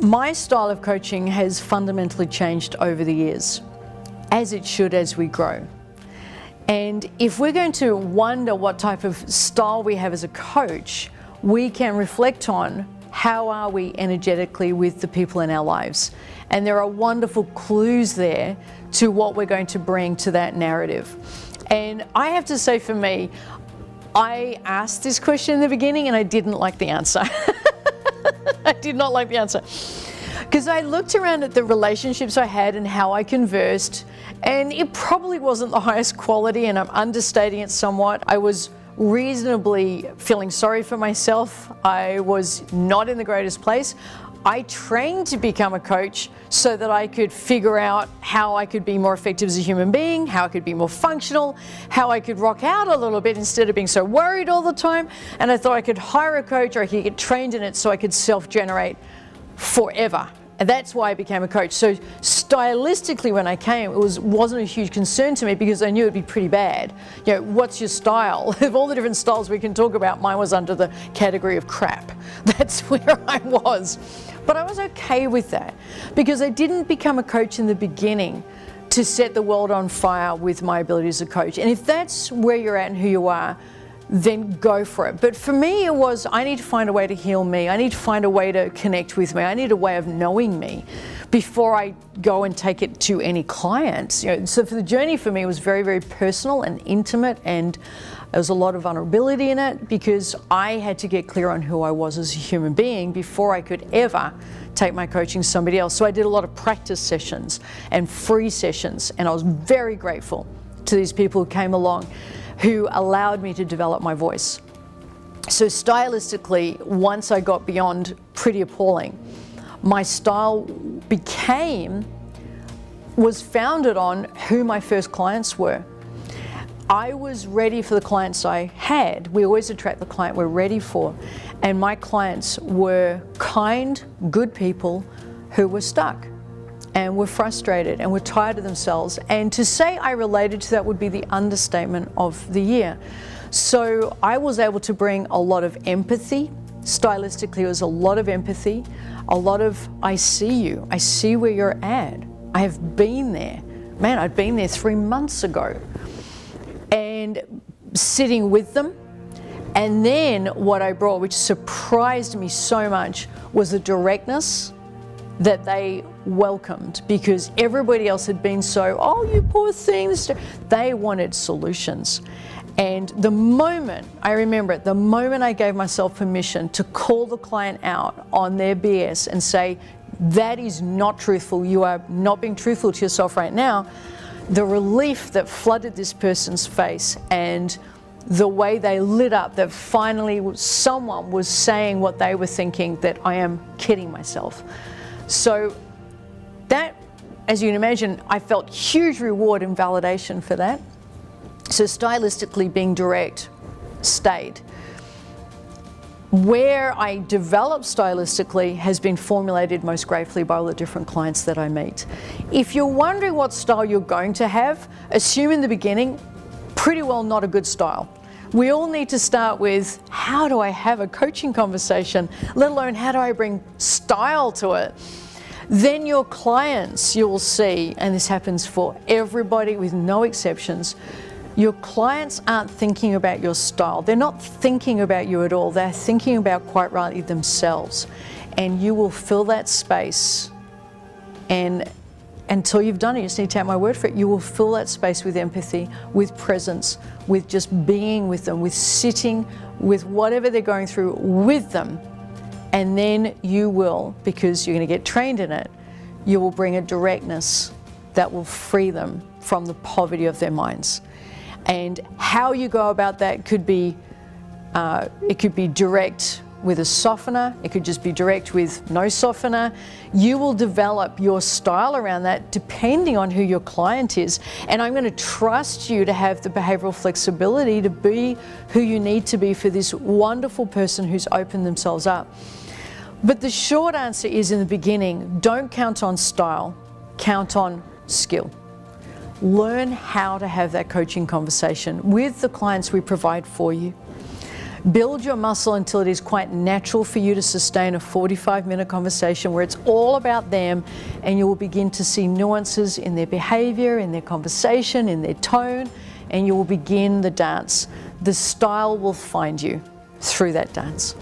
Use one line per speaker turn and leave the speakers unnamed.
My style of coaching has fundamentally changed over the years, as it should as we grow. And if we're going to wonder what type of style we have as a coach, we can reflect on how are we energetically with the people in our lives. And there are wonderful clues there to what we're going to bring to that narrative. And I have to say, for me, I asked this question in the beginning and I didn't like the answer. I did not like the answer. Because I looked around at the relationships I had and how I conversed, and it probably wasn't the highest quality, and I'm understating it somewhat. I was reasonably feeling sorry for myself. I was not in the greatest place. I trained to become a coach so that I could figure out how I could be more effective as a human being, how I could be more functional, how I could rock out a little bit instead of being so worried all the time. And I thought I could hire a coach or I could get trained in it so I could self-generate forever. And that's why I became a coach. So stylistically, when I came, it wasn't a huge concern to me because I knew it'd be pretty bad. You know, what's your style? Of all the different styles we can talk about, mine was under the category of crap. That's where I was. But I was okay with that because I didn't become a coach in the beginning to set the world on fire with my ability as a coach. And if that's where you're at and who you are, then go for it. But for me, it was, I need to find a way to heal me. I need to find a way to connect with me. I need a way of knowing me before I go and take it to any clients. You know, so for the journey for me, it was very, very personal and intimate, and there was a lot of vulnerability in it because I had to get clear on who I was as a human being before I could ever take my coaching to somebody else. So I did a lot of practice sessions and free sessions, and I was very grateful to these people who came along who allowed me to develop my voice. So stylistically, once I got beyond pretty appalling, my style was founded on who my first clients were. I was ready for the clients I had. We always attract the client we're ready for. And my clients were kind, good people who were stuck and were frustrated and were tired of themselves. And to say I related to that would be the understatement of the year. So I was able to bring a lot of empathy. Stylistically, it was a lot of empathy, a lot of, I see you, I see where you're at. I have been there. Man, I'd been there 3 months ago. And sitting with them. And then what I brought, which surprised me so much, was the directness that they welcomed, because everybody else had been so, oh, you poor thing. They wanted solutions. And the moment, I remember it, the moment I gave myself permission to call the client out on their BS and say, that is not truthful, you are not being truthful to yourself right now, the relief that flooded this person's face and the way they lit up, that finally someone was saying what they were thinking, that I am kidding myself. So that, as you can imagine, I felt huge reward and validation for that. So stylistically, being direct stayed. Where I developed stylistically has been formulated most gratefully by all the different clients that I meet. If you're wondering what style you're going to have, assume in the beginning, pretty well not a good style. We all need to start with, how do I have a coaching conversation, let alone how do I bring style to it? Then your clients, you'll see, and this happens for everybody with no exceptions, your clients aren't thinking about your style. They're not thinking about you at all. They're thinking about, quite rightly, themselves. And you will fill that space, and until you've done it, you just need to take my word for it, you will fill that space with empathy, with presence, with just being with them, with sitting with whatever they're going through with them. And then you will, because you're going to get trained in it, you will bring a directness that will free them from the poverty of their minds. And how you go about that could be, it could be direct with a softener, it could just be direct with no softener. You will develop your style around that depending on who your client is. And I'm going to trust you to have the behavioral flexibility to be who you need to be for this wonderful person who's opened themselves up. But the short answer is, in the beginning, don't count on style, count on skill. Learn how to have that coaching conversation with the clients we provide for you. Build your muscle until it is quite natural for you to sustain a 45-minute conversation where it's all about them, and you will begin to see nuances in their behavior, in their conversation, in their tone, and you will begin the dance. The style will find you through that dance.